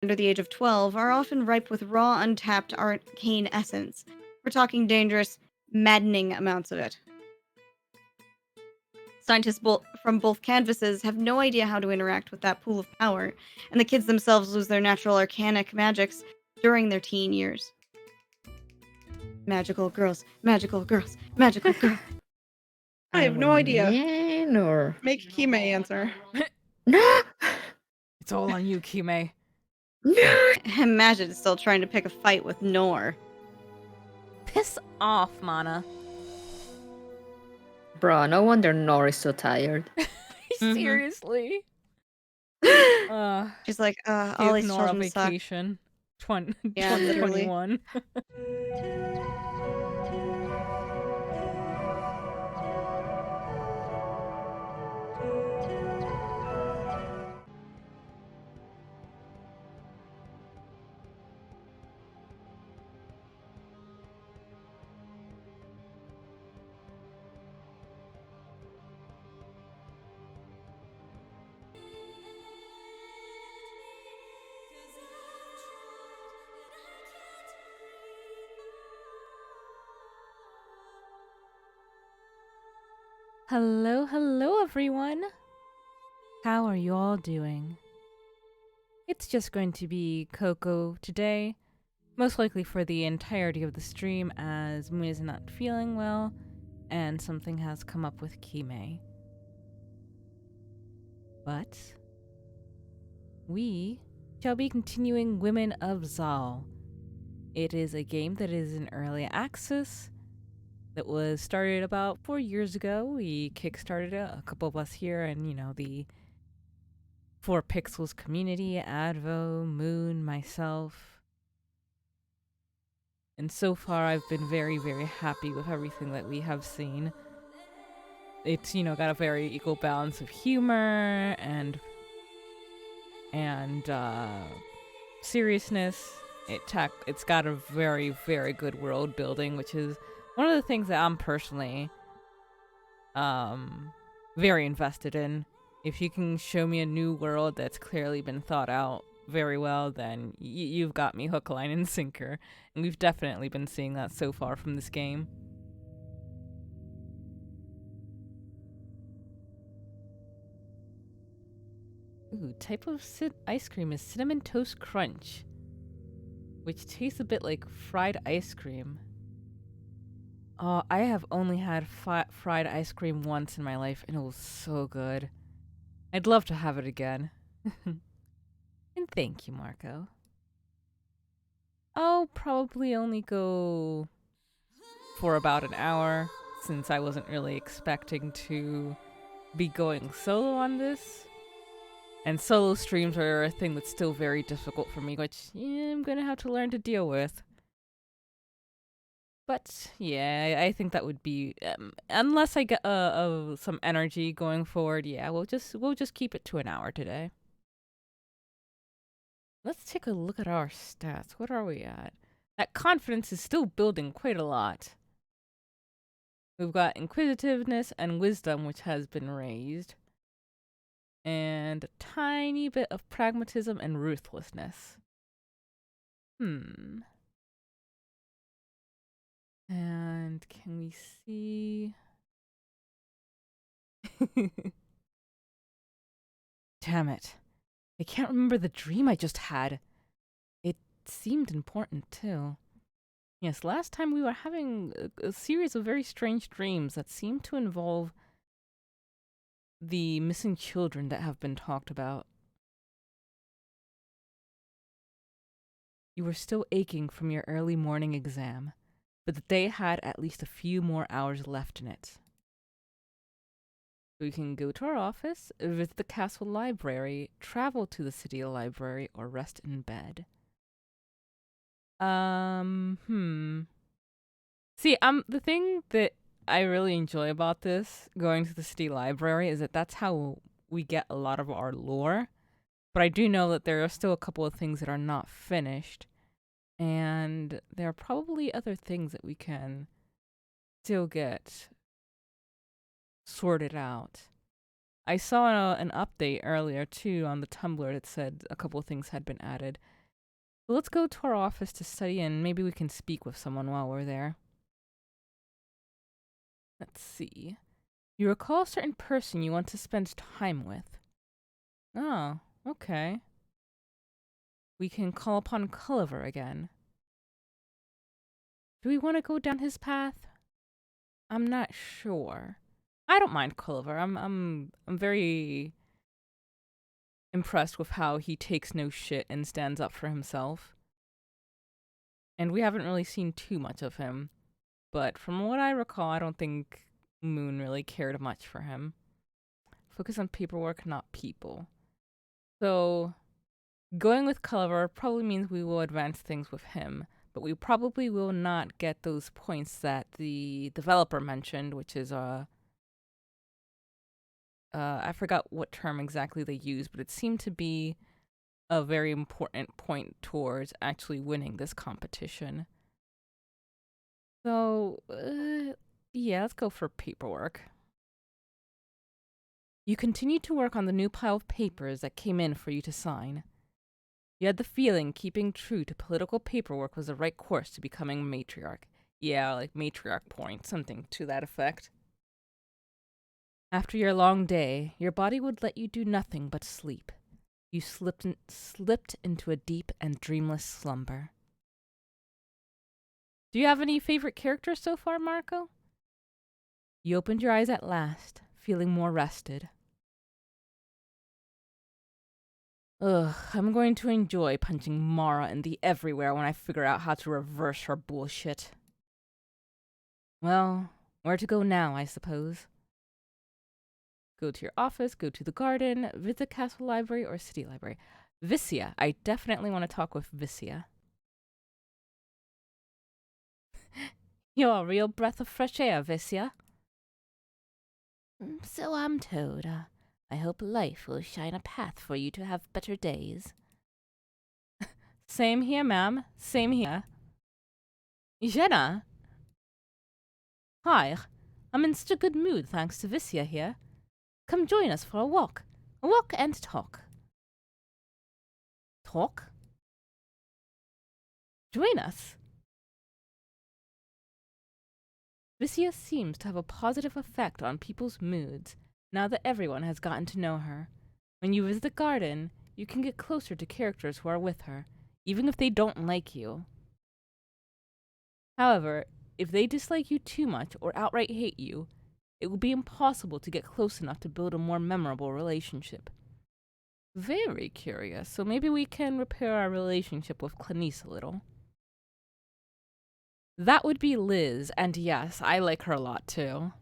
under the age of 12 are often ripe with raw, untapped arcane essence. We're talking dangerous, maddening amounts of it. Scientists from both canvases have no idea how to interact with that pool of power, and the kids themselves lose their natural arcanic magics during their teen years. Magical girls, magical girls, magical girls. I have no idea. Man, or Make Kime answer. no, It's all on you, Kime. no. Imagine still trying to pick a fight with Nor. Piss off, Mana. Bro, no wonder Nor is so tired. Seriously. She's like, all these give Nora children suck. vacation. Yeah, literally. 2021. Hello everyone! How are you all doing? It's just going to be Coco today, most likely for the entirety of the stream as Moon is not feeling well and something has come up with Kime. But we shall be continuing Women of Zal. It is a game that is in early access that was started about 4 years ago. We kickstarted it, a couple of us here, and the 4 Pixels community, Advo, Moon, myself. And so far I've been very, very happy with everything that we have seen. It's, got a very equal balance of humor and seriousness. It's got a very, very good world building, which is one of the things that I'm personally very invested in. If you can show me a new world that's clearly been thought out very well, then you've got me hook, line, and sinker. And we've definitely been seeing that so far from this game. Ooh, type of ice cream is Cinnamon Toast Crunch, which tastes a bit like fried ice cream. Oh, I have only had fried ice cream once in my life, and it was so good. I'd love to have it again. And thank you, Marco. I'll probably only go for about an hour, since I wasn't really expecting to be going solo on this. And solo streams are a thing that's still very difficult for me, which I'm gonna have to learn to deal with. But yeah, I think that would be unless I get some energy going forward. Yeah, we'll just keep it to an hour today. Let's take a look at our stats. What are we at? That confidence is still building quite a lot. We've got inquisitiveness and wisdom, which has been raised, and a tiny bit of pragmatism and ruthlessness. And can we see? Damn it. I can't remember the dream I just had. It seemed important, too. Yes, last time we were having a series of very strange dreams that seemed to involve the missing children that have been talked about. You were still aching from your early morning exam, but the day had at least a few more hours left in it. We can go to our office, visit the castle library, travel to the city library, or rest in bed. See, the thing that I really enjoy about this, going to the city library, is that that's how we get a lot of our lore. But I do know that there are still a couple of things that are not finished. And there are probably other things that we can still get sorted out. I saw an update earlier too on the Tumblr that said a couple of things had been added. Well, let's go to our office to study and maybe we can speak with someone while we're there. Let's see. You recall a certain person you want to spend time with. Oh, okay. We can call upon Culliver again. Do we want to go down his path? I'm not sure. I don't mind Culliver. I'm very impressed with how he takes no shit and stands up for himself. And we haven't really seen too much of him. But from what I recall, I don't think Moon really cared much for him. Focus on paperwork, not people. So, going with Culliver probably means we will advance things with him, but we probably will not get those points that the developer mentioned, which is I forgot what term exactly they used, but it seemed to be a very important point towards actually winning this competition. So, yeah, let's go for paperwork. You continued to work on the new pile of papers that came in for you to sign. You had the feeling keeping true to political paperwork was the right course to becoming matriarch. Yeah, like matriarch point, something to that effect. After your long day, your body would let you do nothing but sleep. You slipped into a deep and dreamless slumber. Do you have any favorite characters so far, Marco? You opened your eyes at last, feeling more rested. Ugh, I'm going to enjoy punching Mara in the everywhere when I figure out how to reverse her bullshit. Well, where to go now, I suppose. Go to your office, go to the garden, visit Castle Library or City Library. Vicia. I definitely want to talk with Vicia. You're a real breath of fresh air, Vicia. So I'm told. I hope life will shine a path for you to have better days. Same here, ma'am. Same here. Jenna? Hi. I'm in such a good mood thanks to Vicia here. Come join us for a walk. A walk and talk. Talk? Join us. Vicia seems to have a positive effect on people's moods now that everyone has gotten to know her. When you visit the garden, you can get closer to characters who are with her, even if they don't like you. However, if they dislike you too much or outright hate you, it will be impossible to get close enough to build a more memorable relationship. Very curious, so maybe we can repair our relationship with Clanice a little. That would be Liz, and yes, I like her a lot too.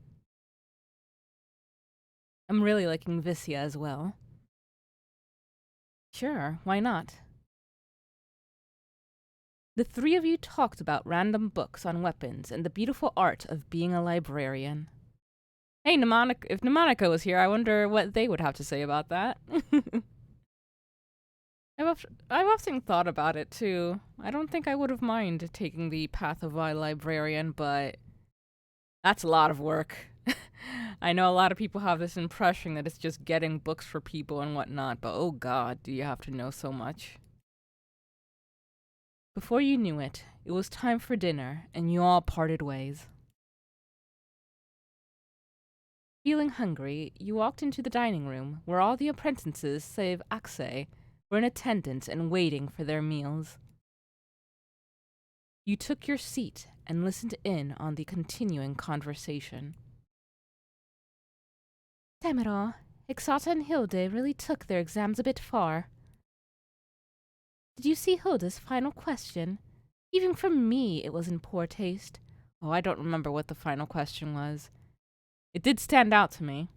I'm really liking Vicia as well. Sure, why not? The three of you talked about random books on weapons and the beautiful art of being a librarian. Hey, if Mnemonica was here, I wonder what they would have to say about that. I've often thought about it too. I don't think I would have minded taking the path of a librarian, but that's a lot of work. I know a lot of people have this impression that it's just getting books for people and whatnot, but oh god, do you have to know so much. Before you knew it, it was time for dinner, and you all parted ways. Feeling hungry, you walked into the dining room, where all the apprentices, save Axay, were in attendance and waiting for their meals. You took your seat and listened in on the continuing conversation. Damn it all, Ixata and Hilde really took their exams a bit far. Did you see Hilda's final question? Even for me, it was in poor taste. Oh, I don't remember what the final question was. It did stand out to me.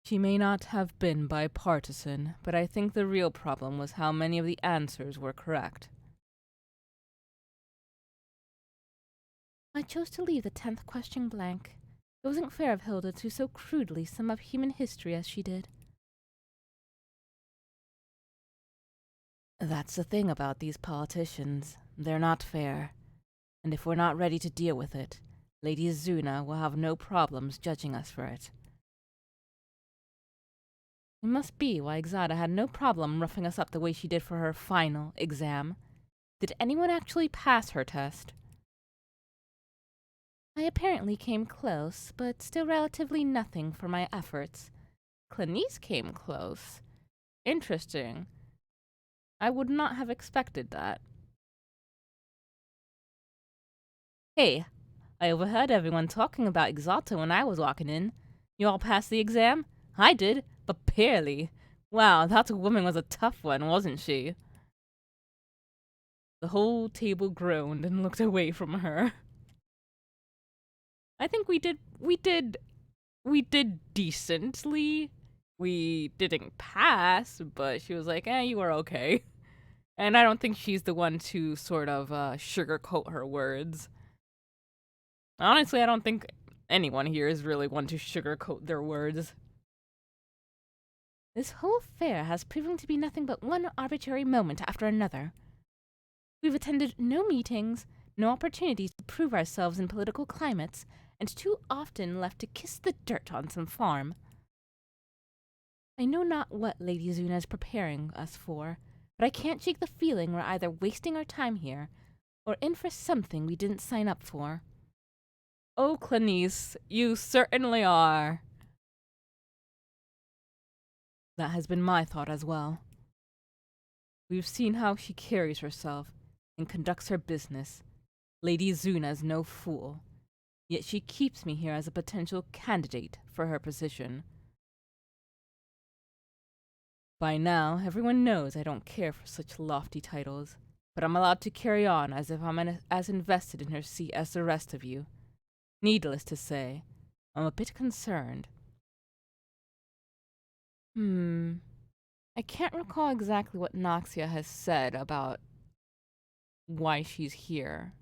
She may not have been bipartisan, but I think the real problem was how many of the answers were correct. I chose to leave the 10th question blank. It wasn't fair of Hilda to so crudely sum up human history as she did. That's the thing about these politicians. They're not fair. And if we're not ready to deal with it, Lady Azuna will have no problems judging us for it. It must be why Exada had no problem roughing us up the way she did for her final exam. Did anyone actually pass her test? I apparently came close, but still relatively nothing for my efforts. Clanice came close. Interesting. I would not have expected that. Hey, I overheard everyone talking about Exalta when I was walking in. You all passed the exam? I did, but barely. Wow, that woman was a tough one, wasn't she? The whole table groaned and looked away from her. I think we did decently. We didn't pass, but she was like, you were okay. And I don't think she's the one to sort of sugarcoat her words. Honestly, I don't think anyone here is really one to sugarcoat their words. This whole affair has proven to be nothing but one arbitrary moment after another. We've attended no meetings, no opportunities to prove ourselves in political climates, and too often left to kiss the dirt on some farm. I know not what Lady Zuna is preparing us for, but I can't shake the feeling we're either wasting our time here, or in for something we didn't sign up for. Oh, Clanice, you certainly are. That has been my thought as well. We've seen how she carries herself and conducts her business. Lady Zuna is no fool, yet she keeps me here as a potential candidate for her position. By now, everyone knows I don't care for such lofty titles, but I'm allowed to carry on as if I'm as invested in her seat as the rest of you. Needless to say, I'm a bit concerned. I can't recall exactly what Noxia has said about why she's here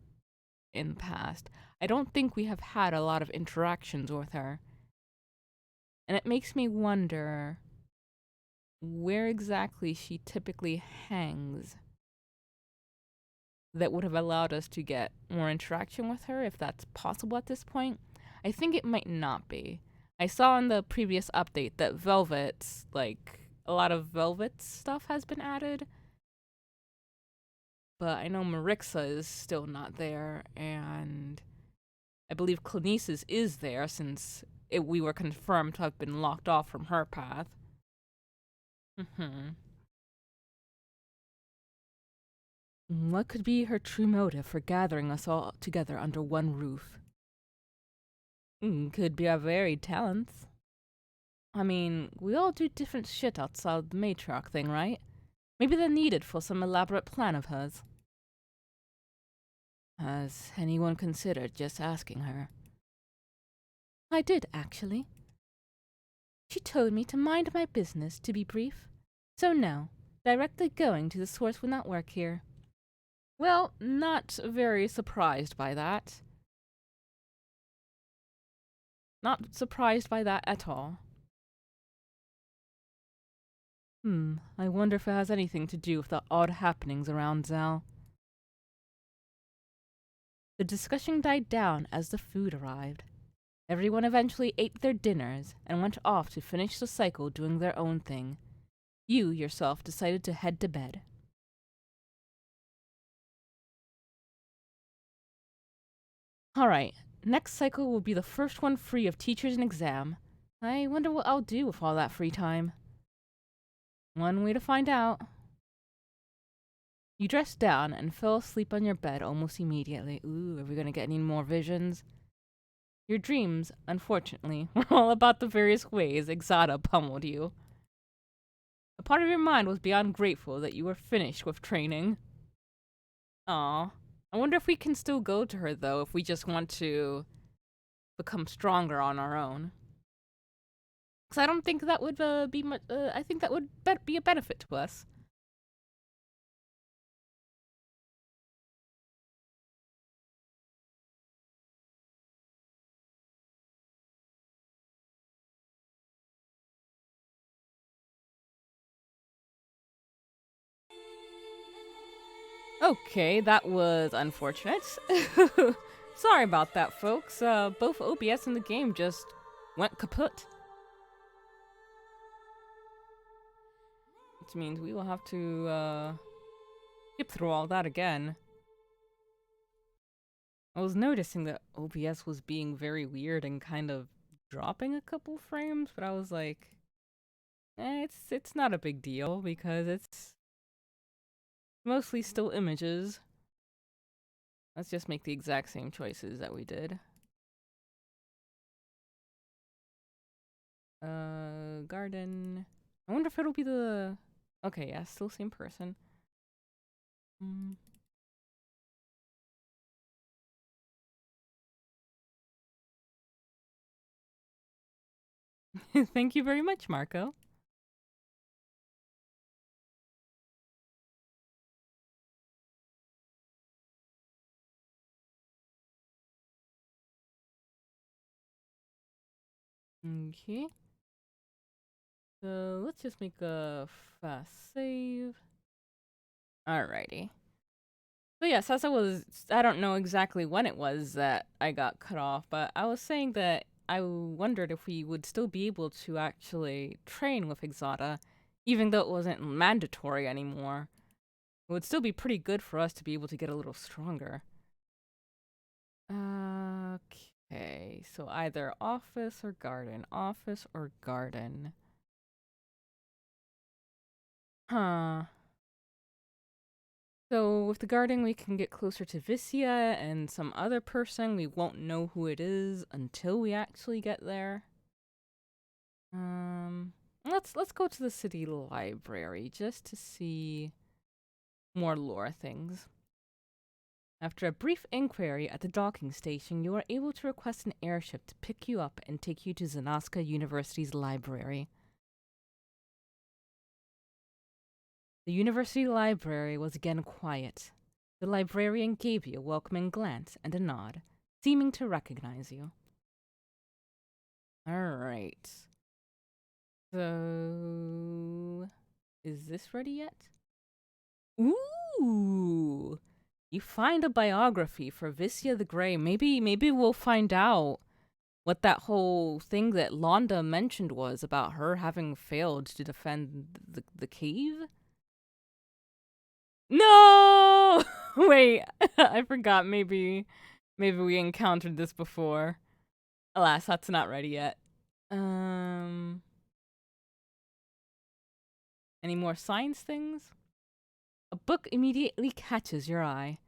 in the past. I don't think we have had a lot of interactions with her. And it makes me wonder where exactly she typically hangs that would have allowed us to get more interaction with her, if that's possible at this point. I think it might not be. I saw in the previous update that Velvet's, like, a lot of Velvet's stuff has been added. But I know Marixa is still not there, and I believe Clanice's is there since we were confirmed to have been locked off from her path. What could be her true motive for gathering us all together under one roof? Could be our varied talents. I mean, we all do different shit outside the matriarch thing, right? Maybe they're needed for some elaborate plan of hers. Has anyone considered just asking her? I did, actually. She told me to mind my business, to be brief. So no, directly going to the source would not work here. Well, not very surprised by that. Not surprised by that at all. I wonder if it has anything to do with the odd happenings around Zal. The discussion died down as the food arrived. Everyone eventually ate their dinners and went off to finish the cycle doing their own thing. You, yourself, decided to head to bed. Alright, next cycle will be the first one free of teachers and exam. I wonder what I'll do with all that free time. One way to find out. You dressed down and fell asleep on your bed almost immediately. Ooh, are we gonna get any more visions? Your dreams, unfortunately, were all about the various ways Exada pummeled you. A part of your mind was beyond grateful that you were finished with training. Aw. I wonder if we can still go to her, though, if we just want to become stronger on our own. Because I don't think that would be much. I think that would be a benefit to us. Okay, that was unfortunate. Sorry about that, folks. Both OBS and the game just went kaput. Which means we will have to, skip through all that again. I was noticing that OBS was being very weird and kind of dropping a couple frames, but I was like, it's not a big deal because it's mostly still images. Let's just make the exact same choices that we did. Garden. I wonder if it'll be the... Okay, yeah, still same person. Thank you very much, Marco. Okay. So let's just make a fast save. Alrighty. So yes, I don't know exactly when it was that I got cut off, but I was saying that I wondered if we would still be able to actually train with Exoda, even though it wasn't mandatory anymore. It would still be pretty good for us to be able to get a little stronger. Okay, so either office or garden. Office or garden. Huh. So with the garden, we can get closer to Vicia and some other person. We won't know who it is until we actually get there. Let's go to the city library just to see more lore things. After a brief inquiry at the docking station, you are able to request an airship to pick you up and take you to Zanaska University's library. The university library was again quiet. The librarian gave you a welcoming glance and a nod, seeming to recognize you. Alright. So... is this ready yet? Ooh! You find a biography for Vicia the Grey. Maybe we'll find out what that whole thing that Londa mentioned was about her having failed to defend the cave? No! Wait, I forgot. Maybe we encountered this before. Alas, that's not ready yet. Any more science things? A book immediately catches your eye.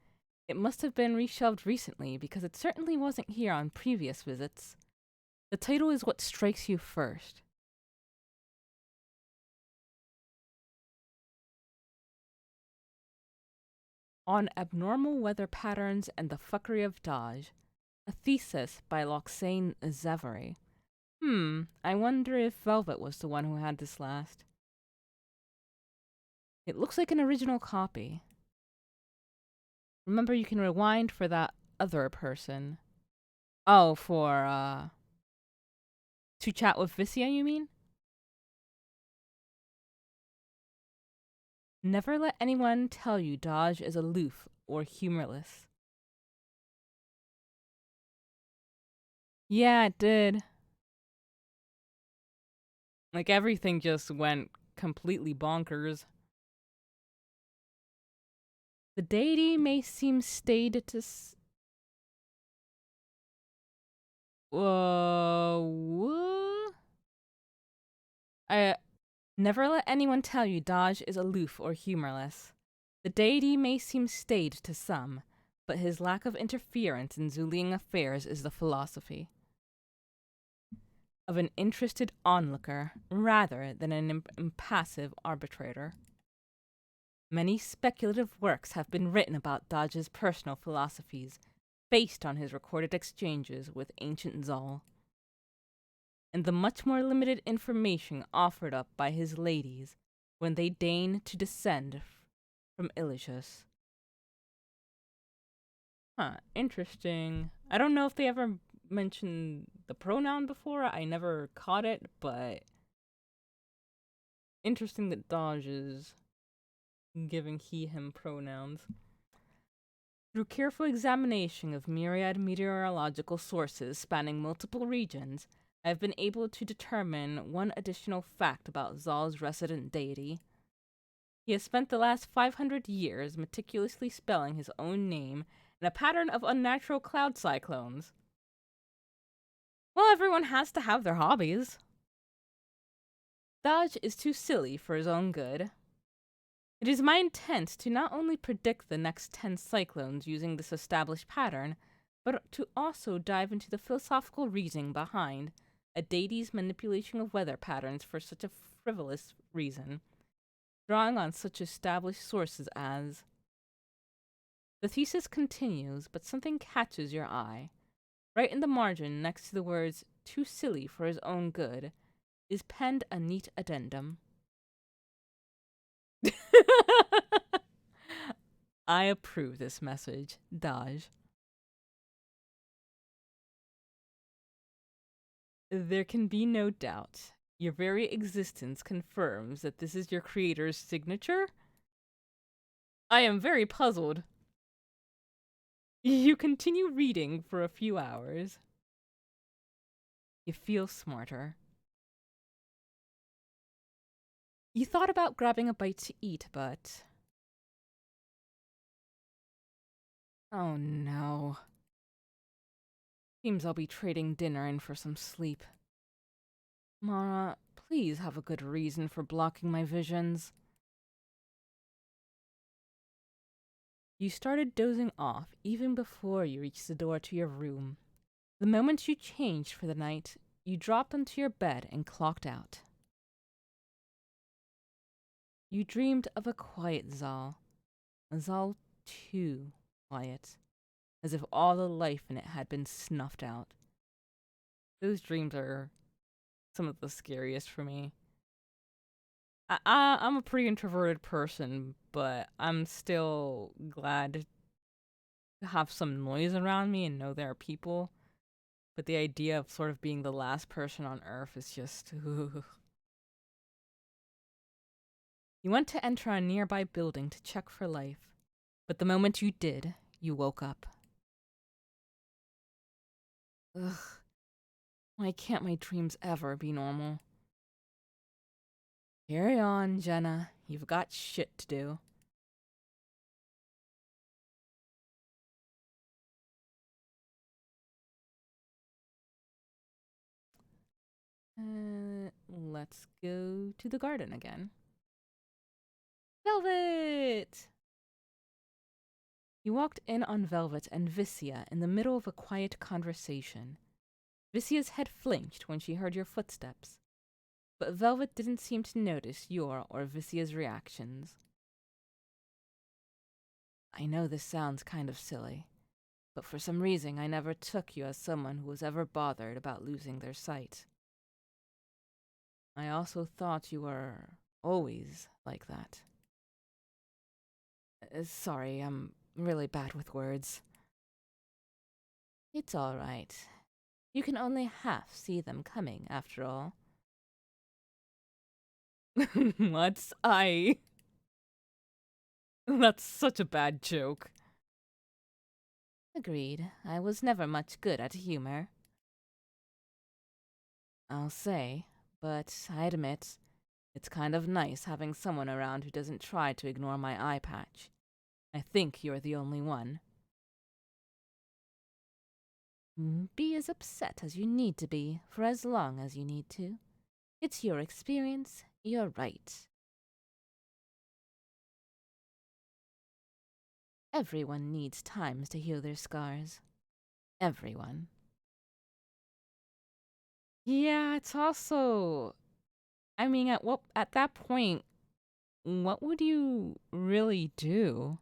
It must have been reshelved recently because it certainly wasn't here on previous visits. The title is what strikes you first. On Abnormal Weather Patterns and the Fuckery of Dodge. A thesis by Loxane Zevery. I wonder if Velvet was the one who had this last. It looks like an original copy. Remember, you can rewind for that other person. Oh, for, to chat with Vicia, you mean? Never let anyone tell you Dodge is aloof or humorless. Yeah, it did. Like, everything just went completely bonkers. The deity may seem staid to what? Never let anyone tell you Dodge is aloof or humorless. The deity may seem staid to some, but his lack of interference in Zulian affairs is the philosophy of an interested onlooker rather than an impassive arbitrator. Many speculative works have been written about Dodge's personal philosophies, based on his recorded exchanges with ancient Zal, and the much more limited information offered up by his ladies when they deign to descend from Ilicious. Huh, interesting. I don't know if they ever mentioned the pronoun before. I never caught it, but interesting that Dodge is giving he, him pronouns. Through careful examination of myriad meteorological sources spanning multiple regions, I have been able to determine one additional fact about Zal's resident deity. He has spent the last 500 years meticulously spelling his own name in a pattern of unnatural cloud cyclones. Well, everyone has to have their hobbies. Dodge is too silly for his own good. It is my intent to not only predict the next 10 cyclones using this established pattern, but to also dive into the philosophical reasoning behind a deity's manipulation of weather patterns for such a frivolous reason, drawing on such established sources as... The thesis continues, but something catches your eye. Right in the margin, next to the words, too silly for his own good, is penned a neat addendum. I approve this message, Daj. There can be no doubt. Your very existence confirms that this is your creator's signature? I am very puzzled. You continue reading for a few hours. You feel smarter. You thought about grabbing a bite to eat, but... Oh no. Seems I'll be trading dinner in for some sleep. Mara, please have a good reason for blocking my visions. You started dozing off even before you reached the door to your room. The moment you changed for the night, you dropped onto your bed and clocked out. You dreamed of a quiet Zal. A Zal too quiet, as if all the life in it had been snuffed out. Those dreams are some of the scariest for me. I'm a pretty introverted person, but I'm still glad to have some noise around me and know there are people. But the idea of sort of being the last person on Earth is just... Ugh. You went to enter a nearby building to check for life, but the moment you did, you woke up. Ugh. Why can't my dreams ever be normal? Carry on, Jenna. You've got shit to do. Let's go to the garden again. Velvet! You walked in on Velvet and Vicia in the middle of a quiet conversation. Vicia's head flinched when she heard your footsteps, but Velvet didn't seem to notice your or Vicia's reactions. I know this sounds kind of silly, but for some reason I never took you as someone who was ever bothered about losing their sight. I also thought you were always like that. Sorry, I'm really bad with words. It's all right. You can only half see them coming, after all. What's I? That's such a bad joke. Agreed. I was never much good at humor. I'll say, but I admit, it's kind of nice having someone around who doesn't try to ignore my eye patch. I think you're the only one. Be as upset as you need to be, for as long as you need to. It's your experience, you're right. Everyone needs times to heal their scars. Everyone. Yeah, it's also... I mean, at that point, what would you really do?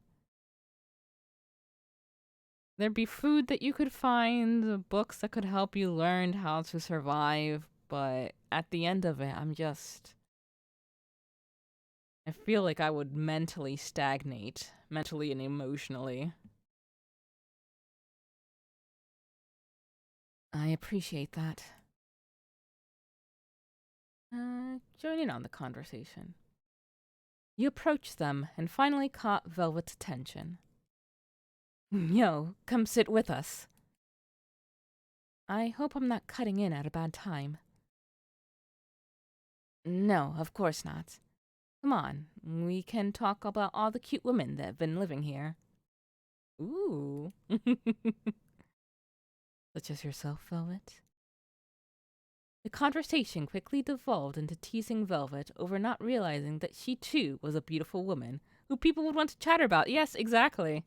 There'd be food that you could find, books that could help you learn how to survive, but at the end of it, I feel like I would mentally stagnate, mentally and emotionally. I appreciate that. Join in on the conversation. You approached them and finally caught Velvet's attention. Yo, come sit with us. I hope I'm not cutting in at a bad time. No, of course not. Come on, we can talk about all the cute women that have been living here. Ooh. Such as yourself, Velvet. The conversation quickly devolved into teasing Velvet over not realizing that she too was a beautiful woman who people would want to chatter about. Yes, exactly.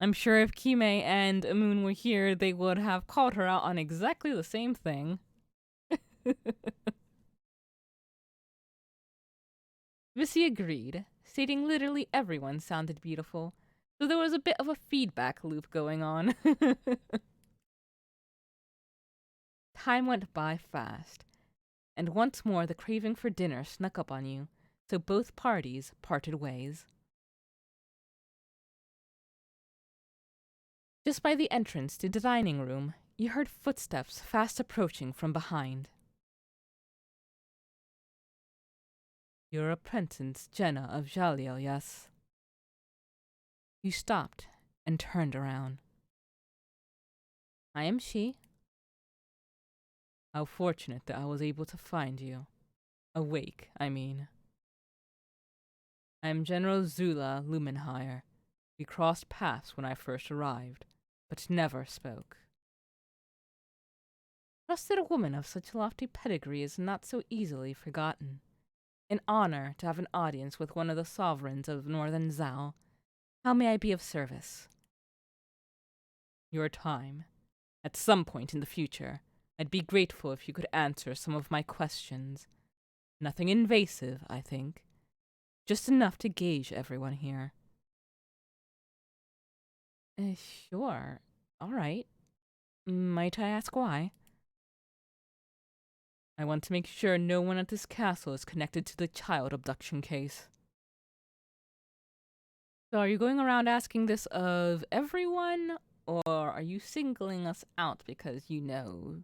I'm sure if Kime and Amun were here, they would have called her out on exactly the same thing. Vissy agreed, stating literally everyone sounded beautiful, so there was a bit of a feedback loop going on. Time went by fast, and once more the craving for dinner snuck up on you, so both parties parted ways. Just by the entrance to the dining room, you heard footsteps fast approaching from behind. Your apprentice, Jenna of Jalil, yes? You stopped and turned around. I am she. How fortunate that I was able to find you. Awake, I mean. I am General Zula Lumenhire. We crossed paths when I first arrived, but never spoke. Trusted a woman of such lofty pedigree is not so easily forgotten. An honor to have an audience with one of the sovereigns of Northern Zhao. How may I be of service? Your time. At some point in the future, I'd be grateful if you could answer some of my questions. Nothing invasive, I think. Just enough to gauge everyone here. Sure. All right. Might I ask why? I want to make sure no one at this castle is connected to the child abduction case. So are you going around asking this of everyone, or are you singling us out because you know?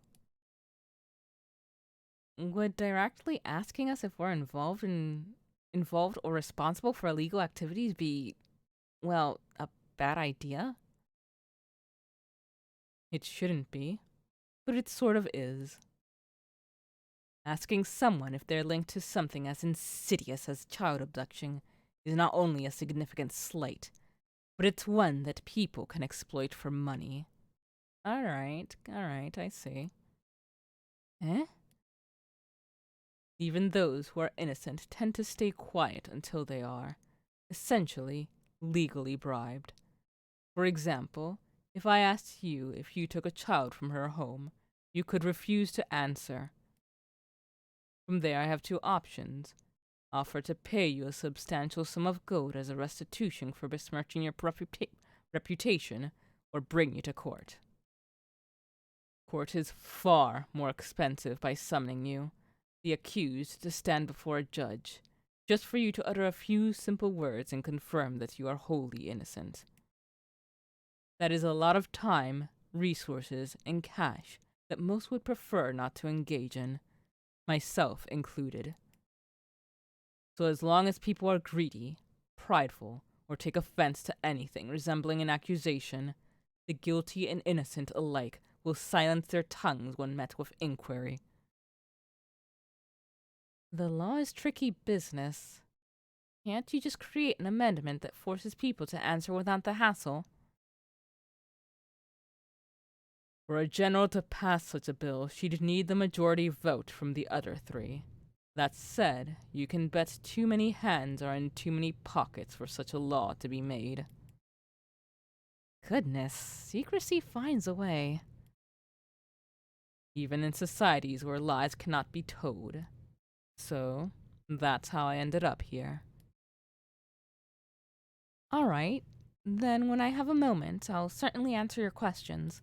Would directly asking us if we're involved or responsible for illegal activities be, well, a bad idea? It shouldn't be, but it sort of is. Asking someone if they're linked to something as insidious as child abduction is not only a significant slight, but it's one that people can exploit for money. Alright, I see. Eh? Even those who are innocent tend to stay quiet until they are, essentially, legally bribed. For example, if I asked you if you took a child from her home, you could refuse to answer. From there I have two options. Offer to pay you a substantial sum of gold as a restitution for besmirching your reputation, or bring you to court. Court is far more expensive by summoning you, the accused, to stand before a judge, just for you to utter a few simple words and confirm that you are wholly innocent. That is a lot of time, resources, and cash that most would prefer not to engage in, myself included. So as long as people are greedy, prideful, or take offense to anything resembling an accusation, the guilty and innocent alike will silence their tongues when met with inquiry. The law is tricky business. Can't you just create an amendment that forces people to answer without the hassle? For a general to pass such a bill, she'd need the majority vote from the other three. That said, you can bet too many hands are in too many pockets for such a law to be made. Goodness, secrecy finds a way. Even in societies where lies cannot be told. So, that's how I ended up here. Alright, then when I have a moment, I'll certainly answer your questions.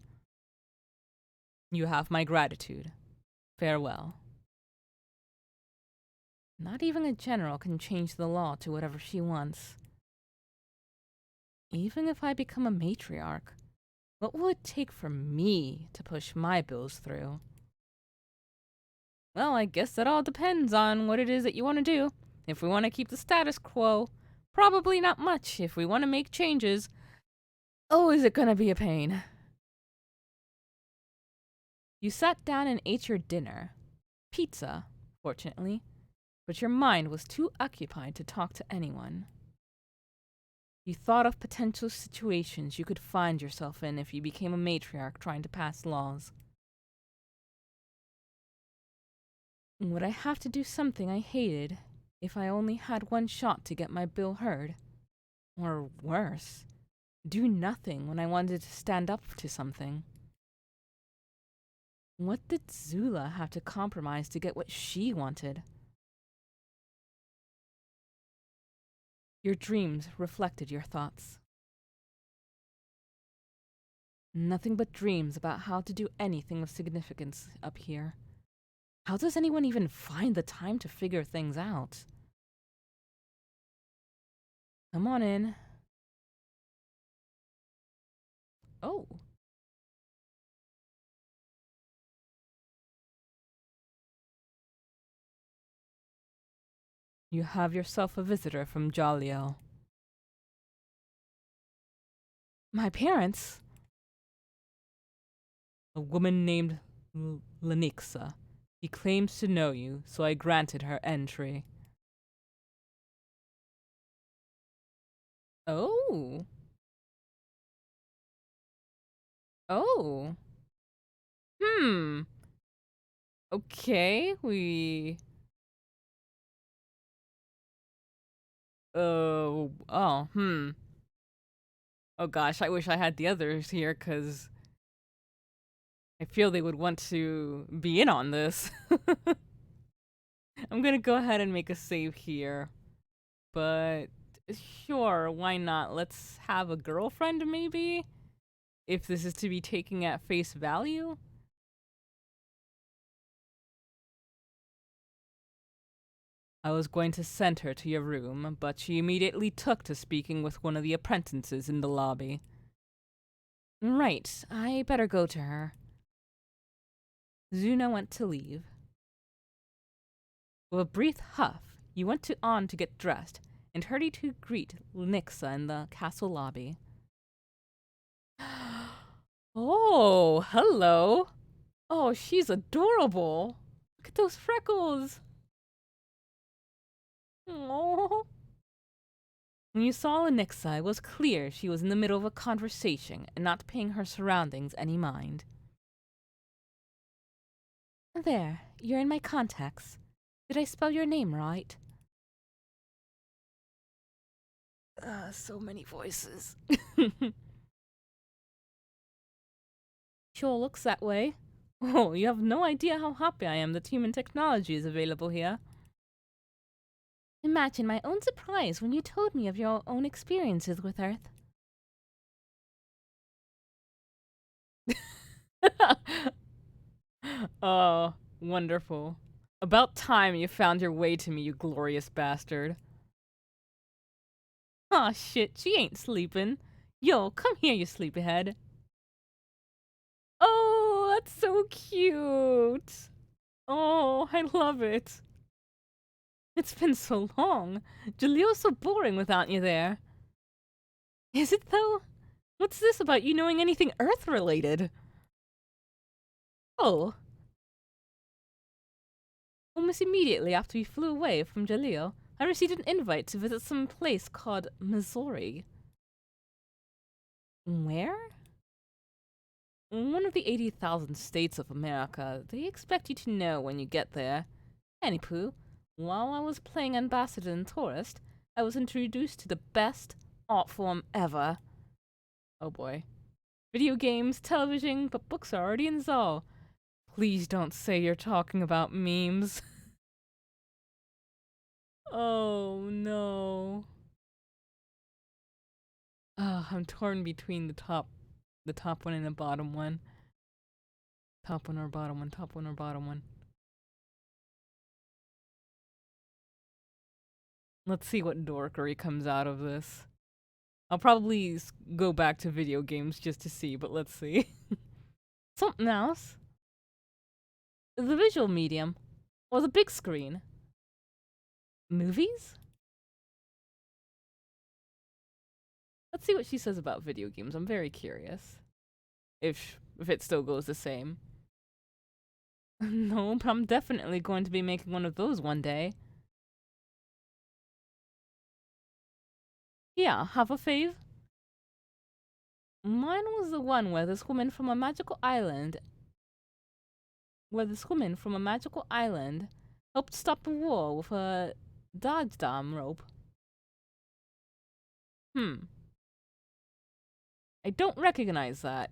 You have my gratitude. Farewell. Not even a general can change the law to whatever she wants. Even if I become a matriarch, what will it take for me to push my bills through? Well, I guess that all depends on what it is that you want to do. If we want to keep the status quo, probably not much. If we want to make changes, Oh, is it gonna be a pain? You sat down and ate your dinner. Pizza, fortunately, but your mind was too occupied to talk to anyone. You thought of potential situations you could find yourself in if you became a matriarch trying to pass laws. Would I have to do something I hated if I only had one shot to get my bill heard? Or worse, do nothing when I wanted to stand up to something? What did Zula have to compromise to get what she wanted? Your dreams reflected your thoughts. Nothing but dreams about how to do anything of significance up here. How does anyone even find the time to figure things out? Come on in. Oh. You have yourself a visitor from Jalio. My parents? A woman named Lenixa. She claims to know you, so I granted her entry. Oh. Oh. Hmm. Okay, we... Oh, Oh gosh, I wish I had the others here, because I feel they would want to be in on this. I'm gonna go ahead and make a save here. But sure, why not? Let's have a girlfriend, maybe? If this is to be taken at face value? I was going to send her to your room, but she immediately took to speaking with one of the apprentices in the lobby. Right, I better go to her. Zuna went to leave. With a brief huff, you went on to get dressed and hurried to greet Nixa in the castle lobby. Oh, hello. Oh, she's adorable. Look at those freckles. Oh. When you saw Nixa, it was clear she was in the middle of a conversation and not paying her surroundings any mind. There, you're in my contacts. Did I spell your name right? So many voices. Sure looks that way. Oh, you have no idea how happy I am that human technology is available here. Imagine my own surprise when you told me of your own experiences with Earth. Oh, wonderful. About time you found your way to me, you glorious bastard. Aw, shit, she ain't sleeping. Yo, come here, you sleepyhead. Oh, that's so cute. Oh, I love it. It's been so long. Jalil's so boring without you there. Is it, though? What's this about you knowing anything Earth-related? Oh. Almost immediately after we flew away from Jalil, I received an invite to visit some place called Missouri. Where? One of the 80,000 states of America. They expect you to know when you get there. Anywho, while I was playing ambassador and tourist, I was introduced to the best art form ever. Oh boy. Video games, television, but books are already in Zal. Please don't say you're talking about memes. Oh no. I'm torn between the top one and the bottom one. Top one or bottom one, top one or bottom one. Let's see what dorkery comes out of this. I'll probably go back to video games just to see, but let's see. Something else. The visual medium. Or the big screen. Movies? Let's see what she says about video games. I'm very curious. If it still goes the same. No, but I'm definitely going to be making one of those one day. Yeah, have a fave? Mine was the one where this woman from a magical island helped stop a war with a dodge dam rope. I don't recognize that,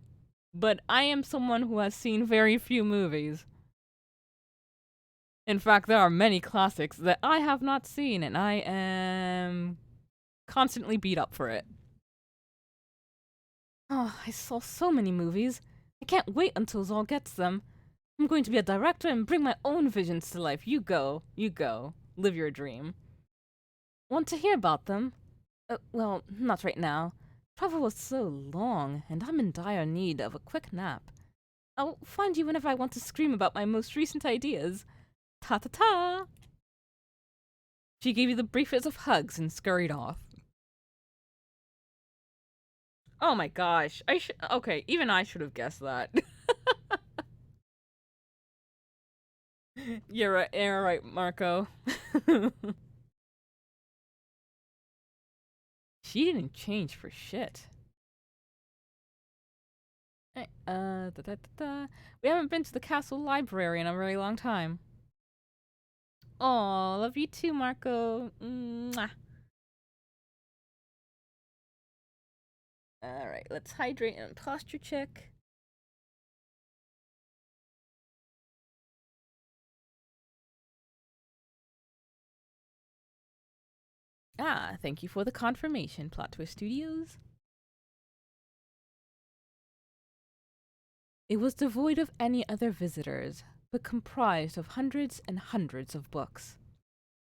but I am someone who has seen very few movies. In fact, there are many classics that I have not seen, and I am constantly beat up for it. Oh, I saw so many movies. I can't wait until Zol gets them. I'm going to be a director and bring my own visions to life. You go. Live your dream. Want to hear about them? Well, not right now. Travel was so long, and I'm in dire need of a quick nap. I'll find you whenever I want to scream about my most recent ideas. Ta-ta-ta! She gave you the briefest of hugs and scurried off. Oh my gosh. Okay, even I should have guessed that. You're right, Marco. She didn't change for shit. Hey, we haven't been to the castle library in a very long time. Aw, love you too, Marco. Mwah. Alright, let's hydrate and posture check. Thank you for the confirmation, Plot Twist Studios. It was devoid of any other visitors, but comprised of hundreds and hundreds of books.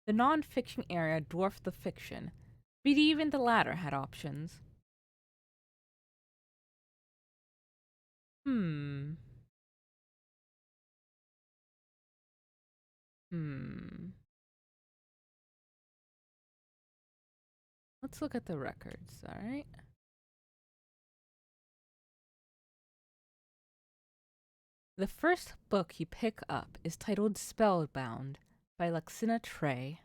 The non-fiction area dwarfed the fiction, but even the latter had options. Let's look at the records, alright? The first book you pick up is titled Spellbound by Luxina Trey.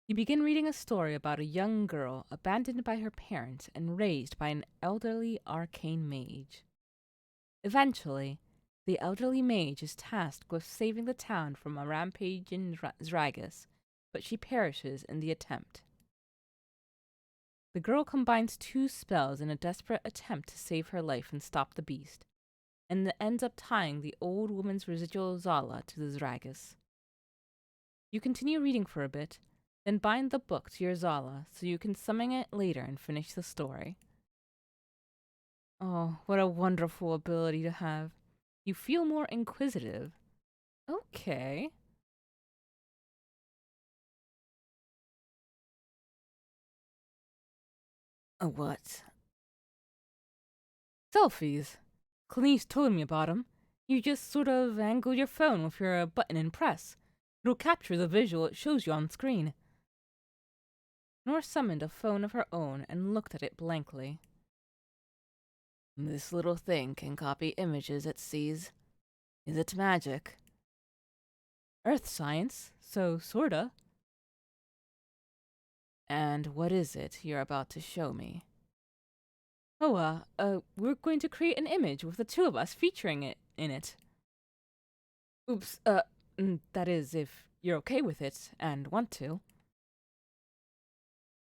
You begin reading a story about a young girl abandoned by her parents and raised by an elderly arcane mage. Eventually, the elderly mage is tasked with saving the town from a rampaging Zragus, but she perishes in the attempt. The girl combines two spells in a desperate attempt to save her life and stop the beast, and ends up tying the old woman's residual Zala to the Zragus. You continue reading for a bit, then bind the book to your Zala so you can summon it later and finish the story. Oh, what a wonderful ability to have. You feel more inquisitive. Okay. A what? Selfies. Cleese told me about 'em. You just sort of angle your phone with your button and press. It'll capture the visual it shows you on screen. Nor summoned a phone of her own and looked at it blankly. This little thing can copy images it sees. Is it magic? Earth science, so sorta. And what is it you're about to show me? Oh, we're going to create an image with the two of us featuring it in it. Oops, that is, if you're okay with it and want to.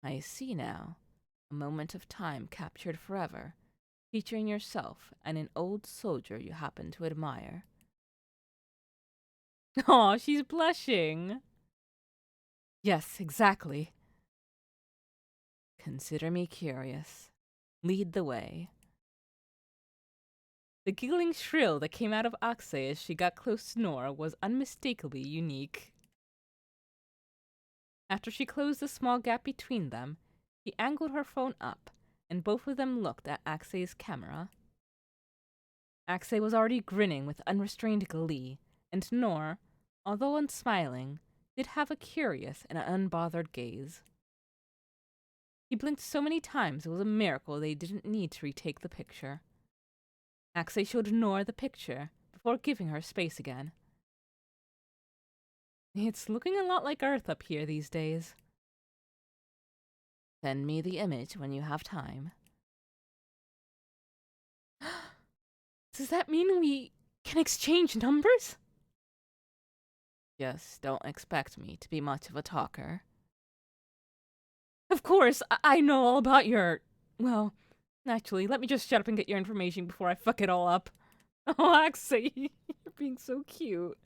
I see now. A moment of time captured forever, featuring yourself and an old soldier you happen to admire. Aw, she's blushing. Yes, exactly. Consider me curious. Lead the way. The giggling shrill that came out of Axay as she got close to Nora was unmistakably unique. After she closed the small gap between them, she angled her phone up, and both of them looked at Axay's camera. Axay was already grinning with unrestrained glee, and Nor, although unsmiling, did have a curious and unbothered gaze. He blinked so many times it was a miracle they didn't need to retake the picture. Axay showed Nora the picture before giving her space again. It's looking a lot like Earth up here these days. Send me the image when you have time. Does that mean we can exchange numbers? Just don't expect me to be much of a talker. Of course, I know all about your... Well, actually, let me just shut up and get your information before I fuck it all up. Oh, Axay, you're being so cute.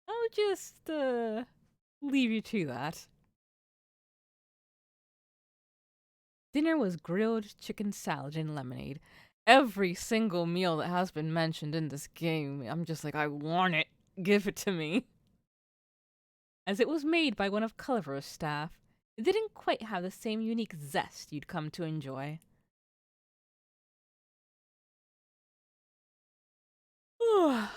I'll just, leave you to that. Dinner was grilled chicken salad and lemonade. Every single meal that has been mentioned in this game, I'm just like, I want it. Give it to me. As it was made by one of Culliver's staff, it didn't quite have the same unique zest you'd come to enjoy. I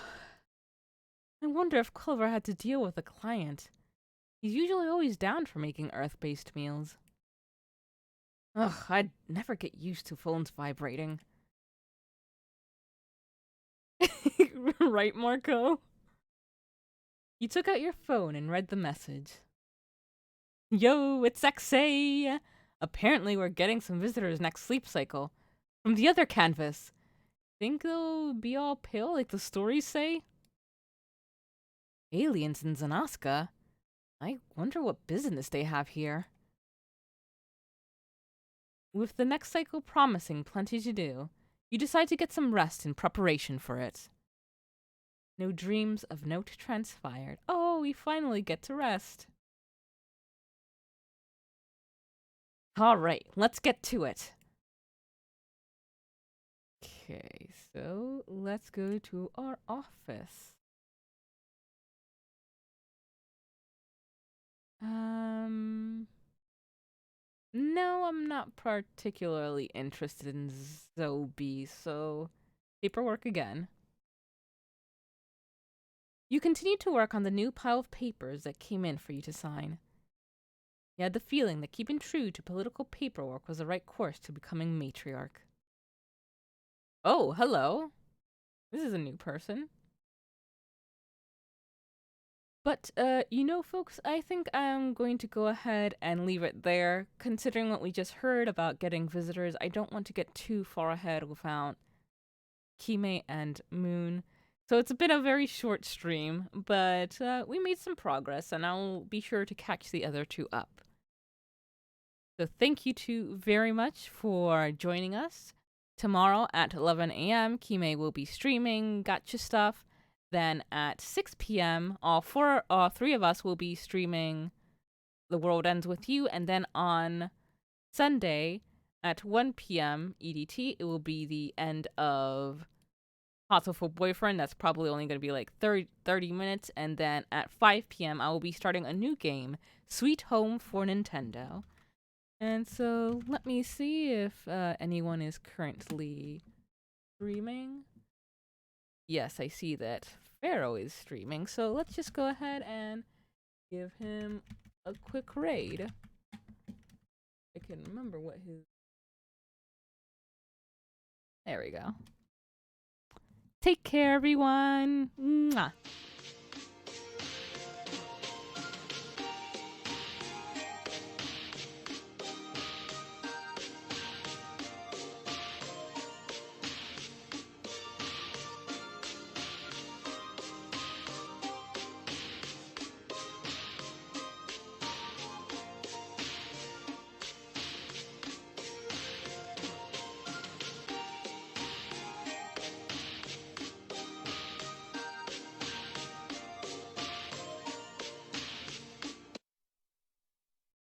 wonder if Culliver had to deal with a client. He's usually always down for making Earth-based meals. Ugh, I'd never get used to phones vibrating. Right, Marco? You took out your phone and read the message. Yo, it's Axay! Apparently we're getting some visitors next sleep cycle. From the other canvas. Think they'll be all pale like the stories say? Aliens in Zanaska? I wonder what business they have here. With the next cycle promising plenty to do, you decide to get some rest in preparation for it. No dreams of note transpired. Oh, we finally get to rest. Alright, let's get to it. Okay, so let's go to our office. No, I'm not particularly interested in Zobi, so paperwork again. You continue to work on the new pile of papers that came in for you to sign. You had the feeling that keeping true to political paperwork was the right course to becoming matriarch. Oh, hello. This is a new person. But, you know, folks, I think I'm going to go ahead and leave it there. Considering what we just heard about getting visitors, I don't want to get too far ahead without Kime and Moon. So it's been a very short stream, but we made some progress, and I'll be sure to catch the other two up. So thank you two very much for joining us. Tomorrow at 11 a.m., Kime will be streaming Gotcha Stuff. Then at 6 p.m., all three of us will be streaming The World Ends With You. And then on Sunday at 1 p.m. EDT, it will be the end of Hustle for Boyfriend. That's probably only going to be like 30 minutes. And then at 5 p.m., I will be starting a new game, Sweet Home for Nintendo. And so let me see if anyone is currently streaming. Yes, I see that Pharaoh is streaming, so let's just go ahead and give him a quick raid. I can remember what his... There we go. Take care, everyone! Mwah.